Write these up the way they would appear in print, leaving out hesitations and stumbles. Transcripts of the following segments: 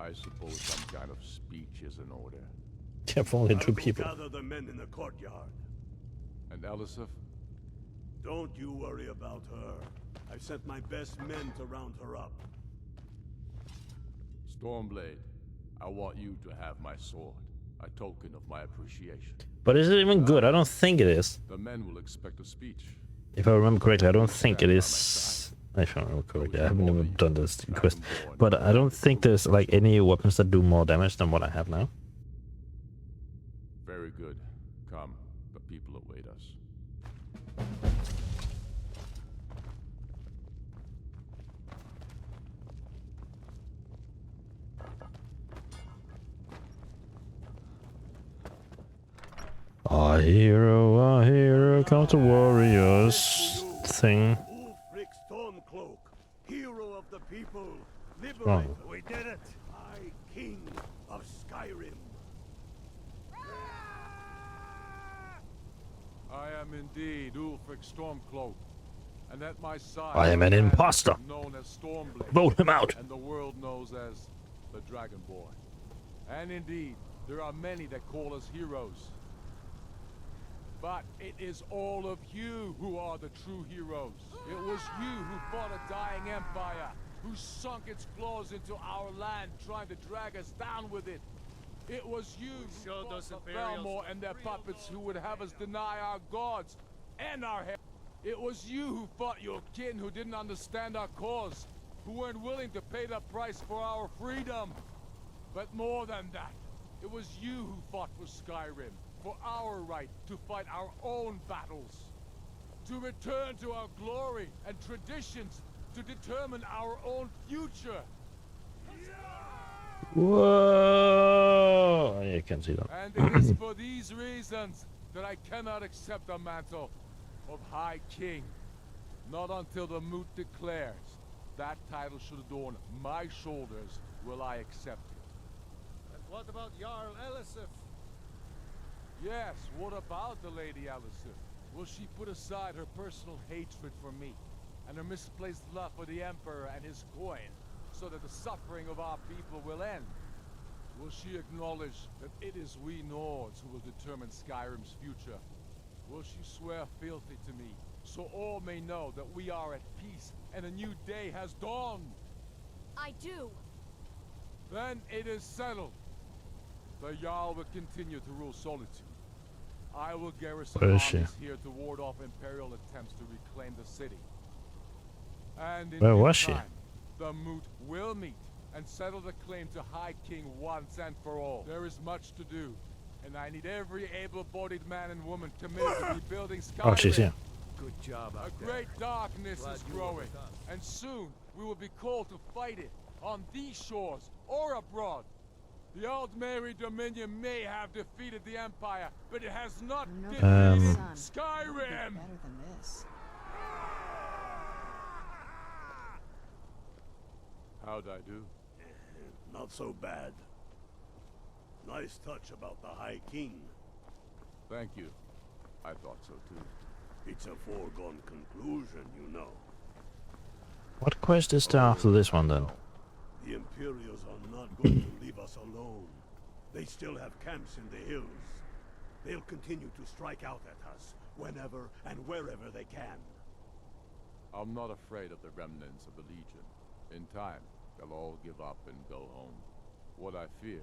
I suppose some kind of speech is in order. Yeah, if only two people. Gather the men in the courtyard. And Elisif? Don't you worry about her. I've sent my best men to round her up. Stormblade, I want you to have my sword, a token of my appreciation. But is it even good? I don't think it is. The men will expect a speech. If I remember correctly, I don't think it is. If I remember correctly, I haven't even done this quest. But I don't think there's like any weapons that do more damage than what I have now. Very good. Come, the people await us. Our hero, comes the warriors thing. Ulfric Stormcloak, hero of the people, liberator. Wrong. We did it. High King of Skyrim. I am indeed Ulfric Stormcloak, and at my side I am an imposter. known as Stormblade. Vote him out. And the world knows as the Dragonborn. And indeed, there are many that call us heroes. But it is all of you who are the true heroes. It was you who fought a dying empire, who sunk its claws into our land, trying to drag us down with it. It was you who fought the Thalmor and their puppets who would have us deny our gods and our heritage. It was you who fought your kin who didn't understand our cause, who weren't willing to pay the price for our freedom. But more than that, it was you who fought for Skyrim, for our right to fight our own battles, to return to our glory and traditions, to determine our own future. Whoa! You can see that. And it is for these reasons that I cannot accept the mantle of High King. Not until the moot declares that title should adorn my shoulders will I accept it. And what about Jarl Elisif? Yes, what about the Lady Elisif? Will she put aside her personal hatred for me and her misplaced love for the Emperor and his coin so that the suffering of our people will end? Will she acknowledge that it is we Nords who will determine Skyrim's future? Will she swear fealty to me so all may know that we are at peace and a new day has dawned? I do. Then it is settled. The Jarl will continue to rule Solitude. I will garrison Where is she? armies here to ward off Imperial attempts to reclaim the city. And in Where due was she? time, the moot will meet and settle the claim to High King once and for all. There is much to do, and I need every able-bodied man and woman committed to rebuilding Skyrim. Oh, she's here. Good job out A there. great darkness Glad is you were growing, with us. and soon we will be called to fight it, on these shores or abroad. The old Mary Dominion may have defeated the Empire, but it has not defeated Skyrim! Better than this. How'd I do? Not so bad. Nice touch about the High King. Thank you. I thought so too. It's a foregone conclusion, you know. What quest is there after this one then? The Imperials are not going to leave us alone. They still have camps in the hills. They'll continue to strike out at us whenever and wherever they can. I'm not afraid of the remnants of the Legion. In time, they'll all give up and go home. What I fear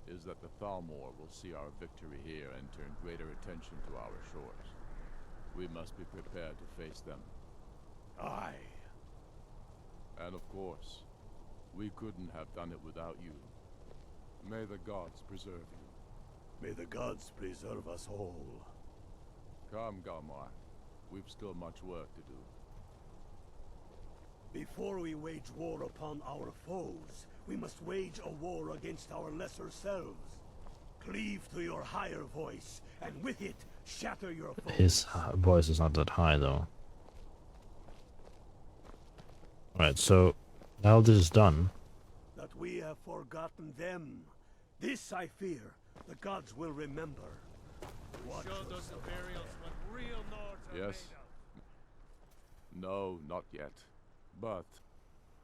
is that the Thalmor will see our victory here and turn greater attention to our shores. We must be prepared to face them. Aye. And of course, we couldn't have done it without you. May the gods preserve you. May the gods preserve us all. Come, Galmar. We've still much work to do. Before we wage war upon our foes, we must wage a war against our lesser selves. Cleave to your higher voice, and with it, shatter your foes. His voice is not that high though. Alright, so now this is done. That we have forgotten them. This I fear, the gods will remember. Watch Show those yourself. Imperials what real Nords are Yes. made of. No, not yet. But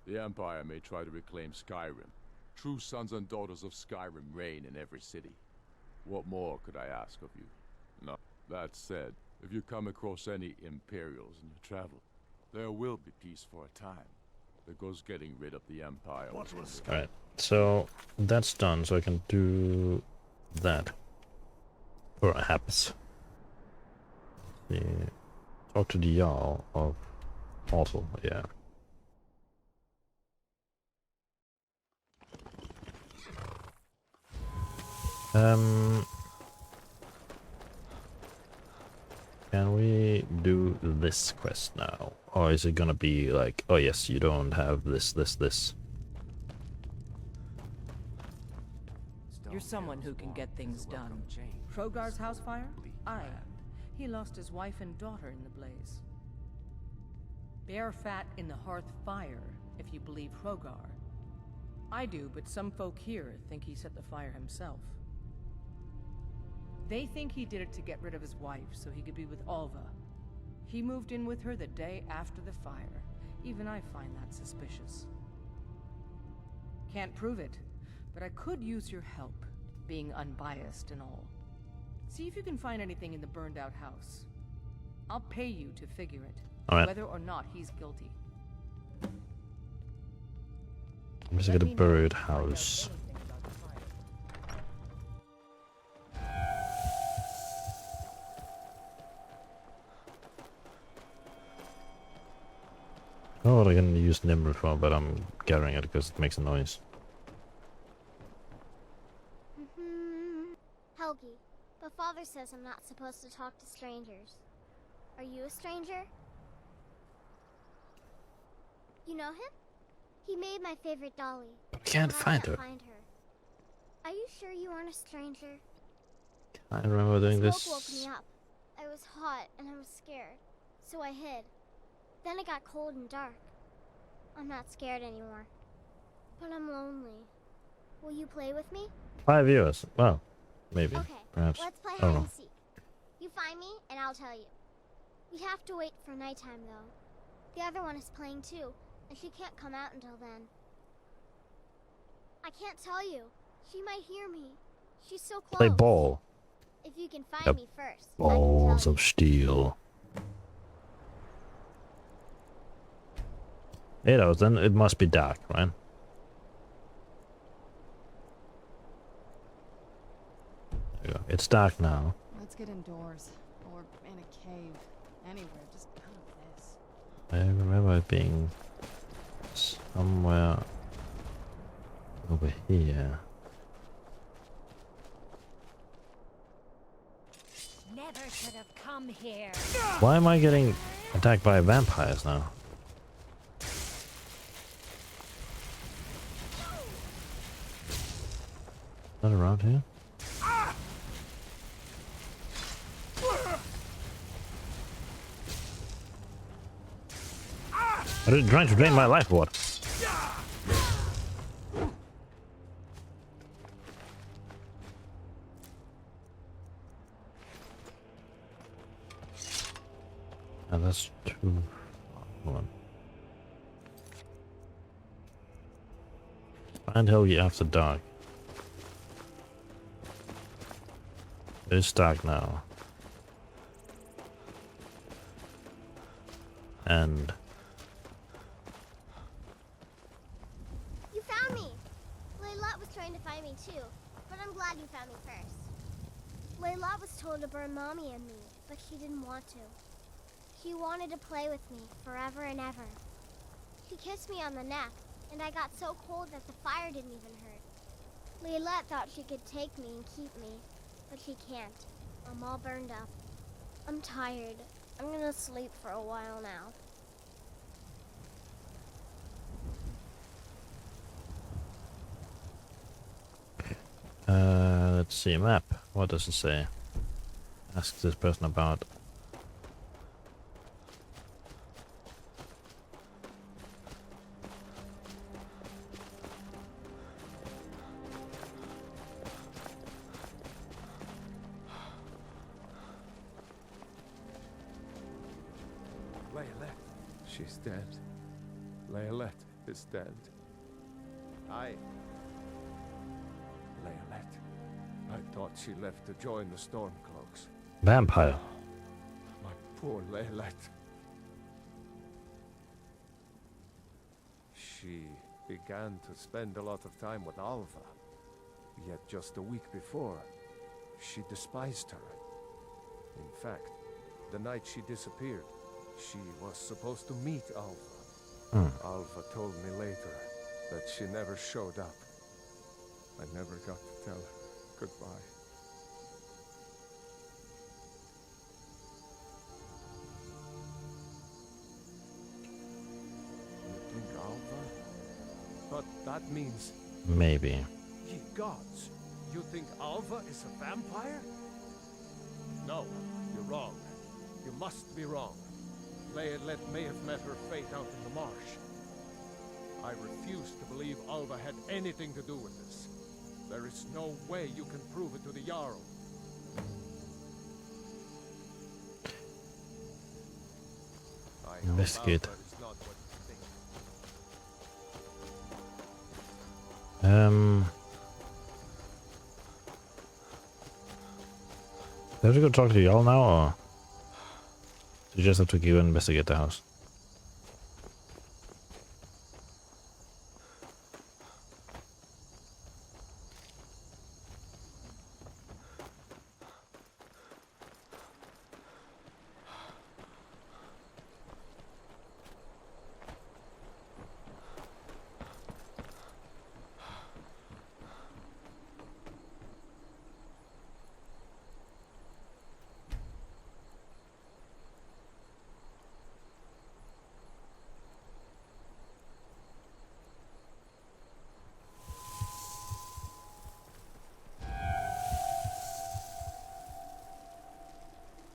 the Empire may try to reclaim Skyrim. True sons and daughters of Skyrim reign in every city. What more could I ask of you? No. That said, if you come across any Imperials in your travel, there will be peace for a time. Because getting rid of the Empire was Alright, so that's done, so I can do that. Perhaps. Yeah. Talk to the Jarl of Mortal, yeah. Can we do this quest now? Or is it gonna be like, oh yes, you don't have this. You're someone who can get things done. Hrogar's house fire? Aye. He lost his wife and daughter in the blaze. Bear fat in the hearth fire, if you believe Hrogar. I do, but some folk here think he set the fire himself. They think he did it to get rid of his wife so he could be with Alva. He moved in with her the day after the fire. Even I find that suspicious. Can't prove it, but I could use your help, being unbiased and all. See if you can find anything in the burned out house. I'll pay you to figure it, Alright. whether or not he's guilty. I'm just gonna buried house. Oh, I'm gonna use Nimble for, but I'm gathering it because it makes a noise. Helgi, but Father says I'm not supposed to talk to strangers. Are you a stranger? You know him? He made my favorite dolly. But I can't find her. Find her. Are you sure you aren't a stranger? I remember doing Smoke this. woke me up. I was hot and I was scared, so I hid. Then it got cold and dark. I'm not scared anymore, but I'm lonely. Will you play with me? 5 viewers. Well, maybe. Okay, Perhaps. let's play I don't hide know. and seek. You find me, and I'll tell you. We have to wait for nighttime, though. The other one is playing too, and she can't come out until then. I can't tell you. She might hear me. She's so close. Play ball. If you can find Yep. me first, I Balls can tell of steel. 8 hours, then it must be dark, right? There you go. It's dark now. Let's get indoors. Or in a cave. Anywhere, just out of this. I remember it being somewhere over here. Never should have come here. Why am I getting attacked by vampires now? Not around here? Are they trying to drain my life or what? And that's too. Hold on. Find Helgi after dark. It's dark now. And You found me! Layla was trying to find me too, but I'm glad you found me first. Layla was told to burn Mommy and me, but she didn't want to. She wanted to play with me forever and ever. She kissed me on the neck, and I got so cold that the fire didn't even hurt. Layla thought she could take me and keep me, but she can't. I'm all burned up. I'm tired. I'm gonna sleep for a while now. let's see, map. What does it say? Ask this person about. Layalette, she's dead. Layalette is dead. Aye. Leolette. I thought she left to join the Stormcloaks. Vampire. My poor Leolette. She began to spend a lot of time with Alva. Yet just a week before, she despised her. In fact, the night she disappeared, she was supposed to meet Alva. Alva told me later that she never showed up. I never got to tell her goodbye. You think Alva? But that means... Maybe. Ye gods! You think Alva is a vampire? No, you're wrong. You must be wrong. Leolette may have met her fate out in the marsh. I refuse to believe Alva had anything to do with this. There is no way you can prove it to the Jarl. I hope Investigate. Alva is not what you think. Do we have to go talk to y'all now, or do you just have to go investigate the house?